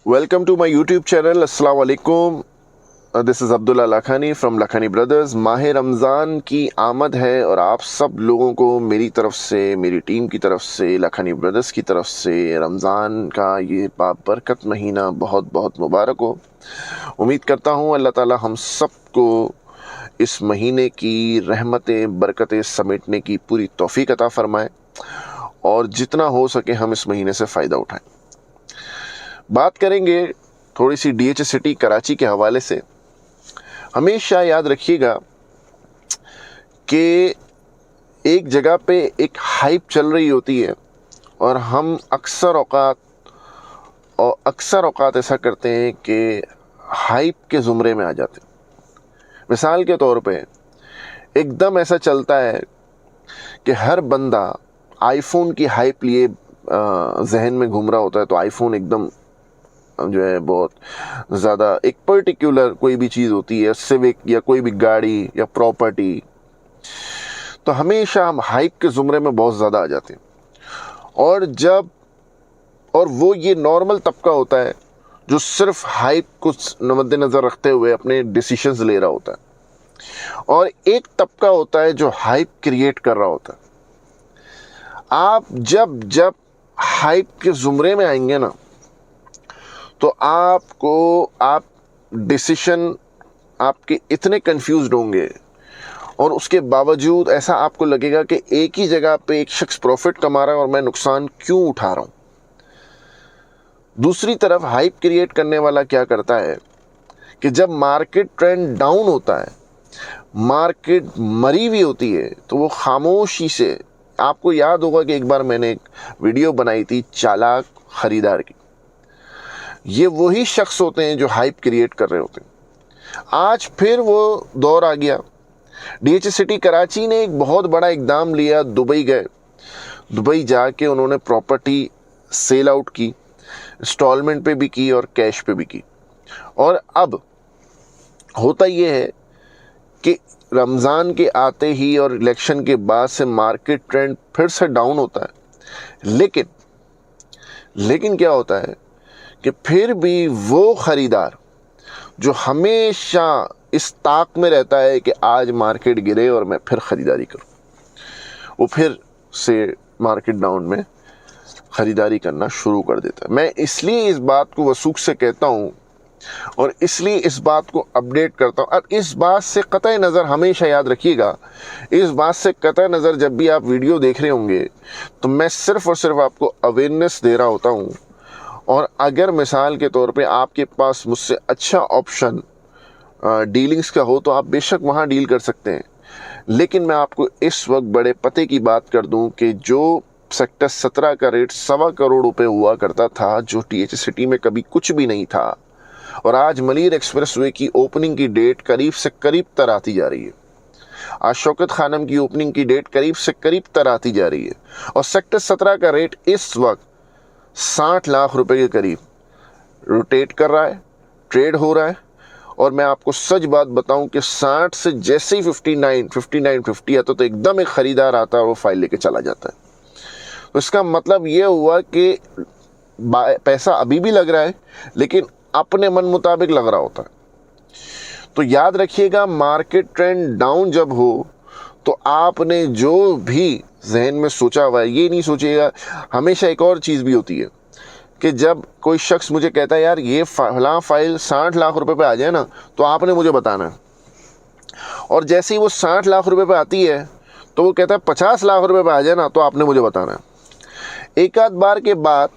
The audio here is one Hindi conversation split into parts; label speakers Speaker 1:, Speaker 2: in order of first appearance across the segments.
Speaker 1: Welcome to my YouTube channel. Assalamu alaikum. This is Abdullah Lakhani from Lakhani Brothers. माह रमज़ान की आमद है और आप सब लोगों को मेरी तरफ से, मेरी टीम की तरफ से, लाखानी ब्रदर्स की तरफ से रमज़ान का ये बाबरकत महीना बहुत बहुत मुबारक हो। उम्मीद करता हूँ अल्लाह ताला हम सबको इस महीने की रहमतें बरकतें समेटने की पूरी तौफीक अता फ़रमाए और जितना हो सके हम इस महीने से फ़ायदा उठाएं। बात करेंगे थोड़ी सी DH सिटी कराची के हवाले से। हमेशा याद रखिएगा कि एक जगह पे एक हाइप चल रही होती है और हम अक्सर औकात ऐसा करते हैं कि हाइप के ज़ुमरे में आ जाते हैं। मिसाल के तौर पे एकदम ऐसा चलता है कि हर बंदा आईफोन की हाइप लिए जहन में घूम रहा होता है, तो आईफोन एकदम जो है बहुत ज़्यादा एक पर्टिकुलर कोई भी चीज़ होती है, सिविक या कोई भी गाड़ी या प्रॉपर्टी, तो हमेशा हम हाइप के ज़ुमरे में बहुत ज़्यादा आ जाते हैं। और वो ये नॉर्मल तबका होता है जो सिर्फ हाइप को मद्देनज़र रखते हुए अपने डिसीशंस ले रहा होता है, और एक तबका होता है जो हाइप क्रिएट कर रहा होता है। आप जब हाइप के ज़ुमरे में आएंगे ना, तो आप डिसीशन आपके इतने कंफ्यूज्ड होंगे और उसके बावजूद ऐसा आपको लगेगा कि एक ही जगह पे एक शख्स प्रॉफिट कमा रहा है और मैं नुकसान क्यों उठा रहा हूँ। दूसरी तरफ हाइप क्रिएट करने वाला क्या करता है कि जब मार्केट ट्रेंड डाउन होता है, मार्केट मरी हुई होती है, तो वो खामोशी से, आपको याद होगा कि एक बार मैंने एक वीडियो बनाई थी चालाक ख़रीदार की। ये वही शख्स होते हैं जो हाइप क्रिएट कर रहे होते हैं। आज फिर वो दौर आ गया। DH सिटी कराची ने एक बहुत बड़ा इक़दाम लिया। दुबई गए, दुबई जाके उन्होंने प्रॉपर्टी सेल आउट की, इंस्टॉलमेंट पे भी की और कैश पे भी की। और अब होता ये है कि रमज़ान के आते ही और इलेक्शन के बाद से मार्केट ट्रेंड फिर से डाउन होता है। लेकिन क्या होता है कि फिर भी वो ख़रीदार जो हमेशा इस ताक में रहता है कि आज मार्केट गिरे और मैं फिर ख़रीदारी करूं, वो फिर से मार्केट डाउन में ख़रीदारी करना शुरू कर देता है। मैं इसलिए इस बात को वसूख से कहता हूं और इसलिए इस बात को अपडेट करता हूं। अब इस बात से कतई नज़र हमेशा याद रखिएगा, इस बात से कतई नज़र जब भी आप वीडियो देख रहे होंगे तो मैं सिर्फ़ और सिर्फ आपको अवेयरनेस दे रहा होता हूं। और अगर मिसाल के तौर पे आपके पास मुझसे अच्छा ऑप्शन डीलिंग्स का हो तो आप बेशक वहाँ डील कर सकते हैं। लेकिन मैं आपको इस वक्त बड़े पते की बात कर दूं कि जो सेक्टर 17 का रेट 1.25 करोड़ रुपए हुआ करता था, जो DH सिटी में कभी कुछ भी नहीं था, और आज मलिर एक्सप्रेसवे की ओपनिंग की डेट करीब से करीब तर आती जा रही है। आज शौकत खानम की ओपनिंग की डेट करीब से करीब तर आती जा रही है, और सेक्टर 17 का रेट इस वक्त 60 लाख रुपए के करीब रोटेट कर रहा है, ट्रेड हो रहा है। और मैं आपको सच बात बताऊं कि 60 से जैसे ही 59-50 आता तो एकदम एक ख़रीदार आता है और वो फाइल लेके चला जाता है। तो इसका मतलब ये हुआ कि पैसा अभी भी लग रहा है, लेकिन अपने मन मुताबिक लग रहा होता है। तो याद रखिएगा, मार्केट ट्रेंड डाउन जब हो तो आपने जो भी जहन में सोचा हुआ है, ये नहीं सोचिएगा। हमेशा एक और चीज़ भी होती है कि जब कोई शख्स मुझे कहता है यार ये फलां फाइल 60 लाख रुपए पे आ जाए ना, तो आपने मुझे बताना है। और जैसे ही वो 60 लाख रुपए पे आती है तो वो कहता है 50 लाख रुपए पे आ जाए ना, तो आपने मुझे बताना है। एक आध बार के बाद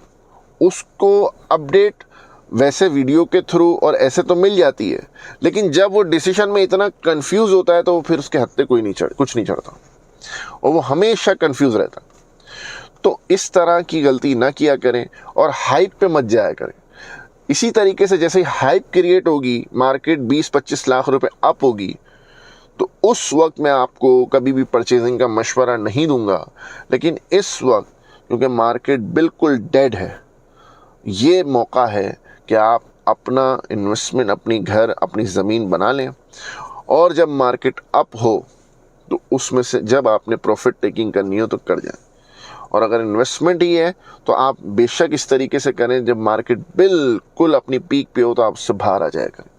Speaker 1: उसको अपडेट वैसे वीडियो के थ्रू और ऐसे तो मिल जाती है, लेकिन जब वो डिसीजन में इतना कंफ्यूज होता है तो वो फिर उसके हत्ते कुछ नहीं चढ़ता और वो हमेशा कंफ्यूज रहता। तो इस तरह की गलती ना किया करें और हाइप पे मत जाया करें। इसी तरीके से जैसे हाइप क्रिएट होगी, मार्केट 20-25 लाख रुपए अप होगी, तो उस वक्त मैं आपको कभी भी परचेजिंग का मशवरा नहीं दूंगा। लेकिन इस वक्त क्योंकि मार्केट बिल्कुल डेड है, ये मौका है कि आप अपना इन्वेस्टमेंट, अपनी घर, अपनी ज़मीन बना लें, और जब मार्केट अप हो तो उसमें से जब आपने प्रॉफिट टेकिंग करनी हो तो कर जाए। और अगर इन्वेस्टमेंट ही है तो आप बेशक इस तरीके से करें, जब मार्केट बिल्कुल अपनी पीक पे हो तो आप उससे बाहर आ जाया करें।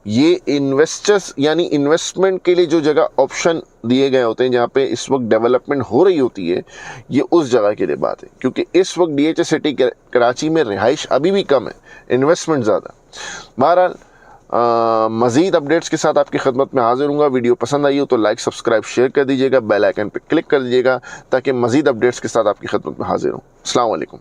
Speaker 1: ये इन्वेस्टर्स यानी इन्वेस्टमेंट के लिए जो जगह ऑप्शन दिए गए होते हैं, जहाँ पे इस वक्त डेवलपमेंट हो रही होती है, ये उस जगह के लिए बात है, क्योंकि इस वक्त DHA सिटी कराची में रिहाइश अभी भी कम है, इन्वेस्टमेंट ज़्यादा। बहरहाल मज़ीद अपडेट्स के साथ आपकी खिदमत में हाजिर हूँगा। वीडियो पसंद आई हो तो लाइक, सब्सक्राइब, शेयर कर दीजिएगा, बेल आइकन पर क्लिक कर दीजिएगा ताकि मज़ीद अपडेट्स के साथ आपकी खिदमत में हाजिर हूँ। अस्सलाम वालेकुम।